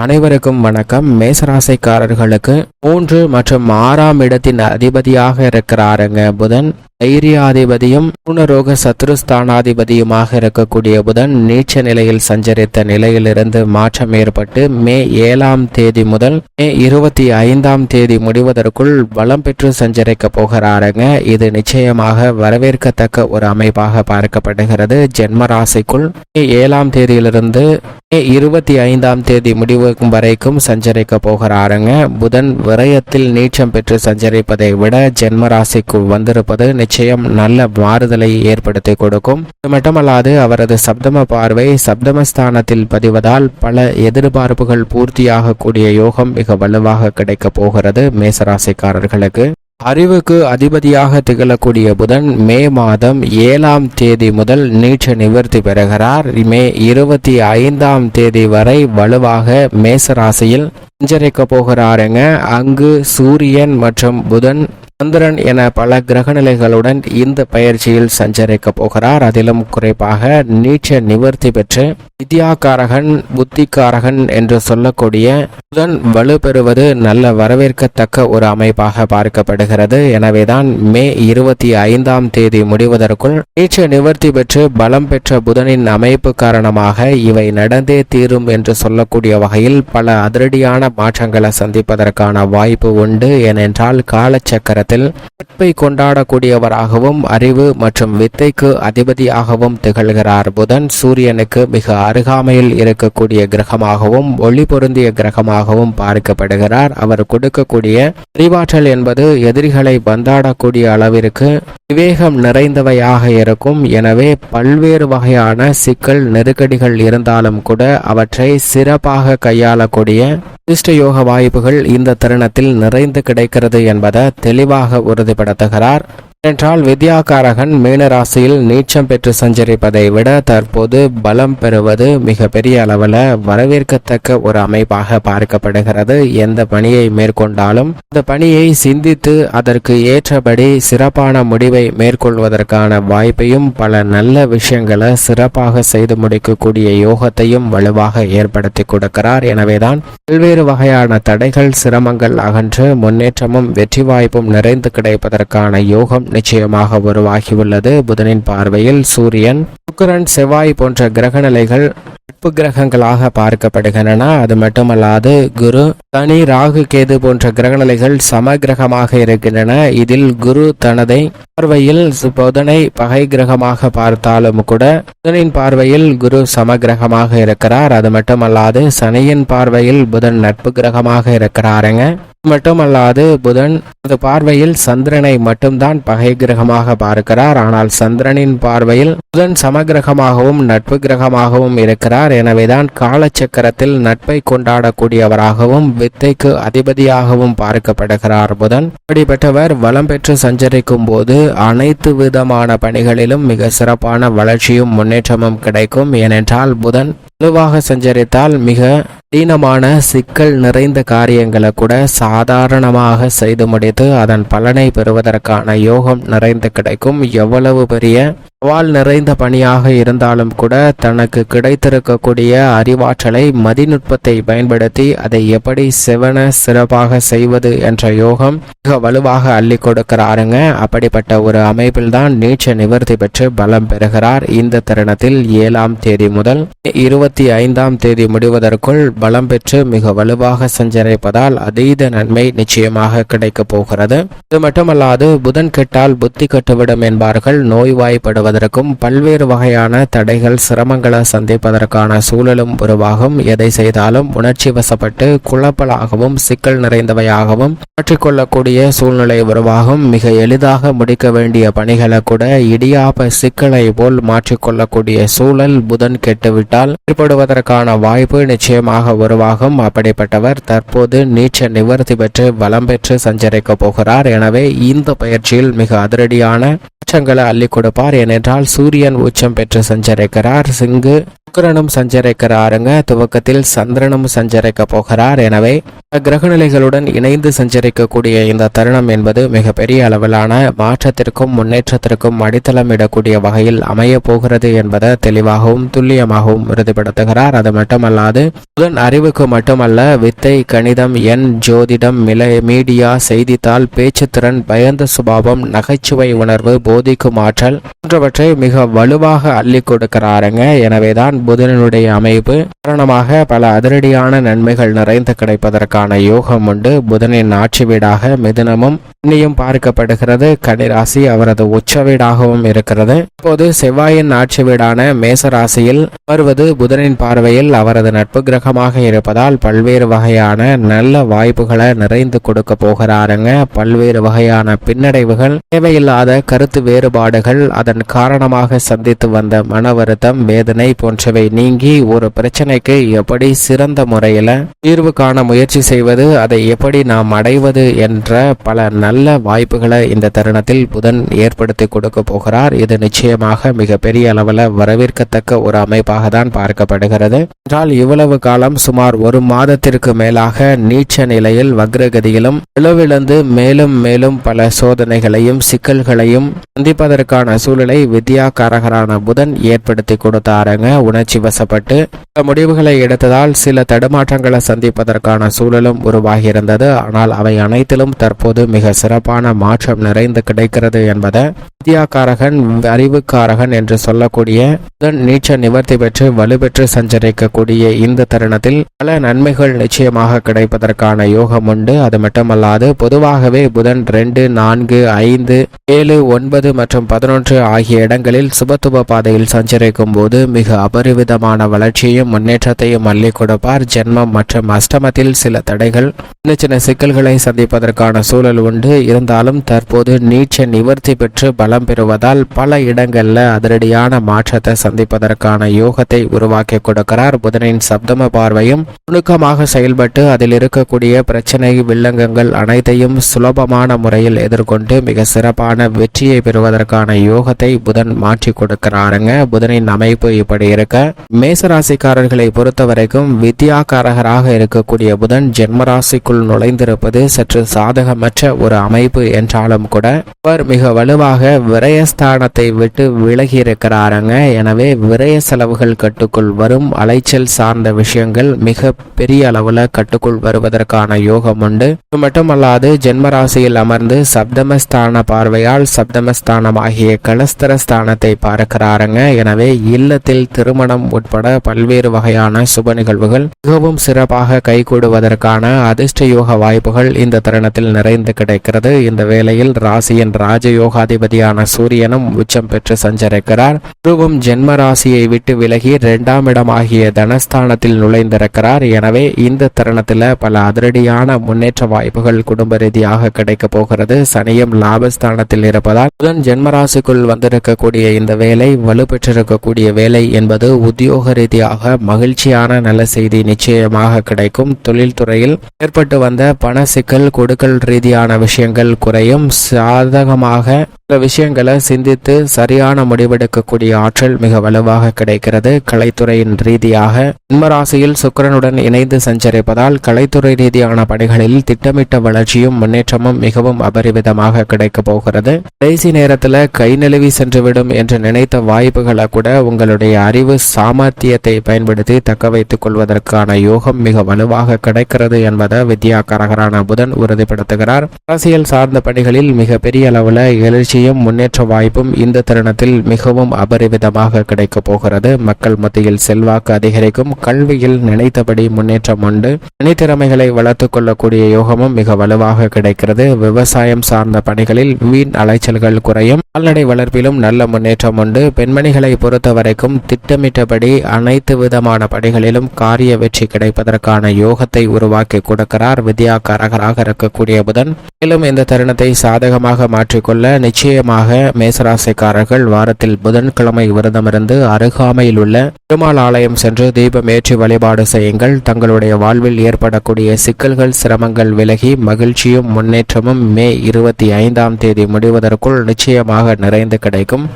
அனைவருக்கும் வணக்கம். மேசராசிக்காரர்களுக்கு 3 மற்றும் 6ஆம் இடத்தின் அதிபதியாக இருக்கிறாருங்க புதன். தைரியாதிபதியும் பூர்ணரோக சத்ருஸ்தானாதிபதியுமாக இருக்கக்கூடிய புதன் நீச்ச நிலையில் சஞ்சரித்த நிலையிலிருந்து மாற்றம் ஏற்பட்டு மே 7ஆம் தேதி முதல் மே 25ஆம் தேதி முடிவதற்குள் பலம் பெற்று சஞ்சரிக்க போகிறாருங்க. இது நிச்சயமாக வரவேற்கத்தக்க ஒரு அமைப்பாக பார்க்கப்படுகிறது. ஜென்ம ராசிக்குள் மே 7ஆம் தேதியிலிருந்து மே 25ஆம் தேதி முடிவுக்கும் வரைக்கும் சஞ்சரிக்க போகிறாருங்க. புதன் விரயத்தில் நீச்சம் பெற்று சஞ்சரிப்பதை விட ஜென்ம ராசிக்குள் வந்திருப்பது நிச்சயம் நல்ல மாறுதலை ஏற்படுத்தி கொடுக்கும். இது மட்டுமல்லாது அவரது சப்தம பார்வை சப்தமஸ்தானத்தில் பதிவதால் பல எதிர்பார்ப்புகள் பூர்த்தியாகக்கூடிய யோகம் மிக வலுவாக கிடைக்க போகிறது மேசராசிக்காரர்களுக்கு. அறிவுக்கு அதிபதியாக திகழக்கூடிய புதன் மே மாதம் 7ஆம் தேதி முதல் நீச்ச நிவர்த்தி பெறுகிறார். மே 25ஆம் தேதி வரை வலுவாக மேசராசியில் சஞ்சரிக்க போகிறாருங்க. அங்கு சூரியன் மற்றும் புதன் சந்திரன் என பல கிரகநிலைகளுடன் இந்த பயிற்சியில் சஞ்சரிக்க போகிறார். அதிலும் குறிப்பாக நீச்ச நிவர்த்தி பெற்று வித்யாகாரகன் புத்திகாரகன் என்று சொல்லக்கூடிய புதன் வலு பெறுவது நல்ல வரவேற்கத்தக்க ஒரு அமைப்பாக பார்க்கப்படுகிறது. எனவேதான் மே 25ஆம் தேதி முடிவதற்குள் நீச்ச நிவர்த்தி பெற்று பலம் பெற்ற புதனின் அமைப்பு காரணமாக இவை நடந்தே தீரும் என்று சொல்லக்கூடிய வகையில் பல அதிரடியான மாற்றங்களை சந்திப்பதற்கான வாய்ப்பு உண்டு. ஏனென்றால் காலச்சக்கரத்தில் நட்பை கொண்டாடக்கூடியவராகவும் அறிவு மற்றும் வித்தைக்கு அதிபதியாகவும் திகழ்கிறார் புதன். சூரியனுக்கு மிக அருகாமையில் இருக்கக்கூடிய கிரகமாகவும் ஒளி பொருந்திய கிரகமாகவும் பார்க்கப்படுகிறார். அவர் கொடுக்கக்கூடிய அறிவாற்றல் என்பது எதிரிகளை பந்தாடக்கூடிய அளவிற்கு விவேகம் நிறைந்தவையாக இருக்கும். எனவே பல்வேறு வகையான சிக்கல் நெருக்கடிகள் இருந்தாலும் கூட அவற்றை சிறப்பாக கையாளக்கூடிய அதிர்ஷ்டயோக வாய்ப்புகள் இந்த தருணத்தில் நிறைந்து கிடைக்கிறது என்பதை தெளிவாக உறுதிப்படுத்துகிறார். என்றால் வித்யாகாரகன் மீனராசியில் நீச்சம் பெற்று சஞ்சரிப்பதை விட தற்போது பலம் பெறுவது மிக பெரிய அளவில் வரவேற்கத்தக்க ஒரு அமைப்பாக பார்க்கப்படுகிறது. எந்த பணியை மேற்கொண்டாலும் அந்த பணியை சிந்தித்து அதற்கு ஏற்றபடி சிறப்பான முடிவை மேற்கொள்வதற்கான வாய்ப்பையும் பல நல்ல விஷயங்களை சிறப்பாக செய்து முடிக்கக்கூடிய யோகத்தையும் வலுவாக ஏற்படுத்தி கொடுக்கிறார். எனவேதான் பல்வேறு வகையான தடைகள் சிரமங்கள் அகன்று முன்னேற்றமும் வெற்றி வாய்ப்பும் நிறைந்து கிடைப்பதற்கான யோகம் நிச்சயமாக உருவாகியுள்ளது. புதனின் பார்வையில் சூரியன் சுக்கிரன் செவ்வாய் போன்ற கிரகநிலைகள் நட்பு கிரகங்களாக பார்க்கப்படுகின்றன. அது மட்டுமல்லாது குரு சனி ராகு கேது போன்ற கிரகநிலைகள் சம கிரகமாக இருக்கின்றன. இதில் குரு தனதை பார்வையில் புதனை பகை கிரகமாக பார்த்தாலும் கூட புதனின் பார்வையில் குரு சம கிரகமாக இருக்கிறார். அது மட்டுமல்லாது சனியின் பார்வையில் புதன் நட்பு கிரகமாக இருக்கிறாருங்க. மட்டுமல்லாது புதன் பார்வையில் சந்திரனை மட்டும்தான் பகை கிரகமாக பார்க்கிறார். ஆனால் சந்திரனின் பார்வையில் புதன் சமகிரகமாகவும் நட்பு கிரகமாகவும் இருக்கிறார். எனவேதான் காலச்சக்கரத்தில் நட்பை கொண்டாடக்கூடியவராகவும் வித்தைக்கு அதிபதியாகவும் பார்க்கப்படுகிறார் புதன். அப்படிப்பட்டவர் வளம் பெற்று சஞ்சரிக்கும் போது அனைத்து விதமான பணிகளிலும் மிக சிறப்பான வளர்ச்சியும் முன்னேற்றமும் கிடைக்கும். ஏனென்றால் புதன் வலுவாக சஞ்சரித்தால் மிக கடினமான சிக்கல் நிறைந்த காரியங்களை கூட சாதாரணமாக செய்து முடித்து அதன் பலனை பெறுவதற்கான யோகம் நிறைந்து கிடைக்கும். எவ்வளவு பெரிய சவால் நிறைந்த பணியாக இருந்தாலும் கூட தனக்கு கிடைத்திருக்கக்கூடிய அறிவாற்றலை மதிநுட்பத்தை பயன்படுத்தி அதை எப்படி சிறப்பாக செய்வது என்ற யோகம் மிக வலுவாக அள்ளி கொடுக்கிறாருங்க. அப்படிப்பட்ட ஒரு அமைப்பில் தான் நீச்ச நிவர்த்தி பெற்று பலம் பெறுகிறார். இந்த தருணத்தில் 7ஆம் தேதி முதல் 25ஆம் தேதி முடிவதற்குள் பலம் பெற்று மிக வலுவாக சஞ்சரிப்பதால் அதீத நன்மை நிச்சயமாக கிடைக்க போகிறது. இது மட்டுமல்லாது புதன் கெட்டால் புத்தி கட்டுவிடும் என்பார்கள். நோய்வாய்ப்படுவதற்கும் பல்வேறு வகையான தடைகள் சிரமங்களை சந்திப்பதற்கான சூழலும் உருவாகும். எதை செய்தாலும் உணர்ச்சி வசப்பட்டு குழப்பலாகவும் சிக்கல் நிறைந்தவையாகவும் மாற்றிக்கொள்ளக்கூடிய சூழ்நிலை உருவாகும். மிக எளிதாக முடிக்க வேண்டிய பணிகளை கூட இடியாப்ப சிக்கலை போல் மாற்றிக்கொள்ளக்கூடிய சூழல் புதன் கெட்டுவிட்டால் ஏற்படுவதற்கான வாய்ப்பு நிச்சயமாக உருவாகும். அப்படிப்பட்டவர் தற்போது நீச்ச நிவர்த்தி பெற்று பலம் பெற்று சஞ்சரிக்க போகிறார். எனவே இந்த பயிற்சியில் மிக அதிரடியான மாற்றங்களை அள்ளி கொடுப்பார். ஏனென்றால் சூரியன் உச்சம் பெற்று சஞ்சரிக்கிறார். சிங்கு சுக்கிரனும் சஞ்சரிக்கிறாருங்க. துவக்கத்தில் சந்திரனும் சஞ்சரிக்க போகிறார். எனவே கிரகநிலைகளுடன் இணைந்து சஞ்சரிக்கக்கூடிய இந்த தருணம் என்பது மிகப்பெரிய அளவிலான மாற்றத்திற்கும் முன்னேற்றத்திற்கும் அடித்தளமிடக்கூடிய வகையில் அமைய போகிறது என்பதை தெளிவாகவும் துல்லியமாகவும் உறுதிப்படுத்துகிறார். அது மட்டுமல்லாது புதன் அறிவுக்கு மட்டுமல்ல, வித்தை, கணிதம், ஜோதிடம், மீடியா, செய்தித்தாள், பேச்சுத்திறன், பயந்த சுபாவம், நகைச்சுவை உணர்வு, போதிக்கும் ஆற்றல் போன்றவற்றை மிக வலுவாக அள்ளி கொடுக்கிறாருங்க. எனவேதான் புதனுடைய அமைப்பு காரணமாக பல அதிரடியான நன்மைகள் நிறைந்து கிடைப்பதற்கான யோகம் உண்டு. புதனின் ஆட்சி வீடாக மிதுனமும் இன்னியும் பார்க்கப்படுகிறது. கன்னிராசி அவரது உச்ச வீடாகவும் இருக்கிறது. இப்போது செவ்வாயின் ஆட்சி வீடான மேசராசியில் வருவது புதனின் பார்வையில் அவரது நட்பு கிரகமாக இருப்பதால் பல்வேறு வகையான நல்ல வாய்ப்புகளை நிறைந்து கொடுக்க போகிறாருங்க. பல்வேறு வகையான பின்னடைவுகள், தேவையில்லாத கருத்து வேறுபாடுகள், அதன் காரணமாக சந்தித்து வந்த மன வருத்தம், வேதனை போன்றவை நீங்கி ஒரு பிரச்சனைக்கு எப்படி சிறந்த முறையில் தீர்வு காண முயற்சி செய்வது, அதை எப்படி நாம் அடைவது என்ற பல நல்ல வாய்ப்புகளை இந்த தருணத்தில் புதன் ஏற்படுத்தி கொடுக்க போகிறார். இது நிச்சயமாக மிகப்பெரிய அளவில் வரவேற்கத்தக்க ஒரு அமைப்பாக தான் பார்க்கப்படுகிறது. என்றால் இவ்வளவு காலம் சுமார் ஒரு மாதத்திற்கு மேலாக நீச்ச நிலையில் வக்ரகதியிலும் இழவிழந்து மேலும் மேலும் பல சோதனைகளையும் சிக்கல்களையும் சந்திப்பதற்கான சூழலை வித்யாகாரகரான புதன் ஏற்படுத்தி கொடுத்தாருங்க. உணர்ச்சி வசப்பட்டு முடிவுகளை எடுத்ததால் சில தடுமாற்றங்களை சந்திப்பதற்கான சூழலும் உருவாகி இருந்தது. ஆனால் அவை அனைத்திலும் தற்போது மிக சிறப்பான மாற்றம் நிறைந்து கிடைக்கிறது என்பதை வித்யாகாரகன், அறிவுக்காரகன் என்று சொல்லக்கூடிய புதன் நீச்ச நிவர்த்தி பெற்று வலுப்பெற்று சஞ்சரிக்கக்கூடிய இந்த தருணத்தில் பல நன்மைகள் நிச்சயமாக கிடைப்பதற்கான யோகம் உண்டு. அது மட்டுமல்லாது பொதுவாகவே புதன் 2, 4, 5, 7, 9 மற்றும் 11 ஆகிய இடங்களில் சுபத்துவ பாதையில் சஞ்சரிக்கும் போது மிக அபரிவிதமான வளர்ச்சியையும் முன்னேற்றத்தையும் அள்ளி கொடுப்பார். ஜென்மம் மற்றும் அஷ்டமத்தில் சில தடைகள், சின்ன சின்ன சிக்கல்களை சந்திப்பதற்கான சூழல் உண்டு. இருந்தாலும் தற்போது நீச்ச நிவர்த்தி பெற்று பலம் பெறுவதால் பல இடங்கள்ல அதிரடியான மாற்றத்தை சந்திப்பதற்கான யோகத்தை உருவாக்கி கொடுக்கிறார். புதனின் சப்தம பார்வையும் நுணுக்கமாக செயல்பட்டு அதில் இருக்கக்கூடிய பிரச்சனை, வில்லங்கங்கள் அனைத்தையும் சுலபமான முறையில் எதிர்கொண்டு மிக சிறப்பான வெற்றியை பெறுவதற்கான யோகத்தை புதன் மாற்றி கொடுக்கிறாருங்க. புதனின் அமைப்பு இப்படி இருக்க, மேசராசிக்காரர்களை பொறுத்தவரைக்கும் வித்யாகாரகராக இருக்கக்கூடிய புதன் ஜென்மராசிக்குள் நுழைந்திருப்பது சற்று சாதகமற்ற ஒரு அமைப்பு என்றாலும் கூட அவர் மிக வலுவாக விரயஸ்தானத்தை விட்டு விலகி இருக்கிறாருங்க. எனவே விரய செலவுகள் கட்டுக்குள் வரும், அலைச்சல் சார்ந்த விஷயங்கள் மிக பெரிய அளவுல கட்டுக்குள் வருவதற்கான யோகம் உண்டு. இது மட்டுமல்லாது ஜென்மராசியில் அமர்ந்து சப்தமஸ்தான பார்வையால் சப்தமஸ்தானம் ஆகிய கலஸ்தர ஸ்தானத்தை பார்க்கிறாருங்க. எனவே இல்லத்தில் திருமணம் உட்பட பல்வேறு வகையான சுப நிகழ்வுகள் மிகவும் சிறப்பாக கைகூடுவதற்கான அதிர்ஷ்ட யோக வாய்ப்புகள் இந்த தருணத்தில் நிறைந்து கிடைக்கிறது. இந்த வேளையில் ராசியின் ராஜயோகாதிபதியான சூரியனும் உச்சம் பெற்று சஞ்சரிக்கிறார். குருவும் ஜென்ம ராசியை விட்டு விலகி 2ஆம் இடம் ஆகிய தனஸ்தானத்தில் நுழைந்திருக்கிறார். எனவே இந்த தருணத்தில் பல அதிரடியான முன்னேற்ற வாய்ப்புகள் குடும்ப ரீதியாக கிடைக்க போகிறது. சனியும் லாபஸ்தானத்தில் இருப்பதால் புதன் ஜென்மராசிக்குள் வந்திருக்கக்கூடிய இந்த வேலை, வலுப்பெற்றிருக்கக்கூடிய வேலை என்பது உத்தியோக ரீதியாக மகிழ்ச்சியான நல்ல செய்தி நிச்சயமாக கிடைக்கும். தொழில்துறையில் ஏற்பட்டு வந்த பண சிக்கல், கொடுக்கல் ரீதியான விஷயங்கள் குறையும். சாதகமாக விஷயங்களை சிந்தித்து சரியான முடிவெடுக்கக்கூடிய ஆற்றல் மிக வலுவாக கிடைக்கிறது. கலைத்துறையின் ரீதியாக ஜென்மராசியில் சுக்கிரனுடன் இணைந்து சஞ்சரிப்பதால் கலைத்துறை ரீதியான பணிகளில் திட்டமிட்ட வளர்ச்சியும் முன்னேற்றமும் மிகவும் அபரிவிதமாக கிடைக்க போகிறது. கடைசி நேரத்தில் கை நழுவி சென்றுவிடும் என்று நினைத்த வாய்ப்புகளை கூட உங்களுடைய அறிவு சாமர்த்தியத்தை பயன்படுத்தி தக்க வைத்துக் கொள்வதற்கான யோகம் மிக வலுவாக கிடைக்கிறது என்பதை வித்யாகாரகரான புதன் உறுதிப்படுத்துகிறார். அரசியல் சார்ந்த பணிகளில் மிக பெரிய அளவில் எழுச்சி முன்னேற்ற வாய்ப்பும் இந்த தருணத்தில் மிகவும் அபரிவிதமாக கிடைக்க போகிறது. மக்கள் மத்தியில் செல்வாக்கு அதிகரிக்கும். கல்வியில் நினைத்தபடி முன்னேற்றம் உண்டு. தனித்திறமைகளை வளர்த்துக் கொள்ளக்கூடிய யோகமும் மிக வலுவாக கிடைக்கிறது. விவசாயம் சார்ந்த பணிகளில் வீண் அலைச்சல்கள் குறையும். கால்நடை வளர்ப்பிலும் நல்ல முன்னேற்றம் உண்டு. பெண்மணிகளை பொறுத்தவரைக்கும் திட்டமிட்டபடி அனைத்து விதமான பணிகளிலும் காரிய வெற்றி கிடைப்பதற்கான யோகத்தை உருவாக்கி கொடுக்கிறார் வித்யாகாரகராக இருக்கக்கூடிய புதன். மேலும் இந்த தருணத்தை சாதகமாக மாற்றிக்கொள்ள நிச்சயமாக மேசராசிக்காரர்கள் வாரத்தில் புதன்கிழமை விரதமிருந்து அருகாமையில் உள்ள பெருமாள் ஆலயம் சென்று தீபம் ஏற்றி வழிபாடு செய்யுங்கள். தங்களுடைய வாழ்வில் ஏற்படக்கூடிய சிக்கல்கள், சிரமங்கள் விலகி மகிழ்ச்சியும் முன்னேற்றமும் மே 25ஆம் தேதி முடிவதற்குள் நிச்சயமாக நிறைந்து கிடைக்கும்.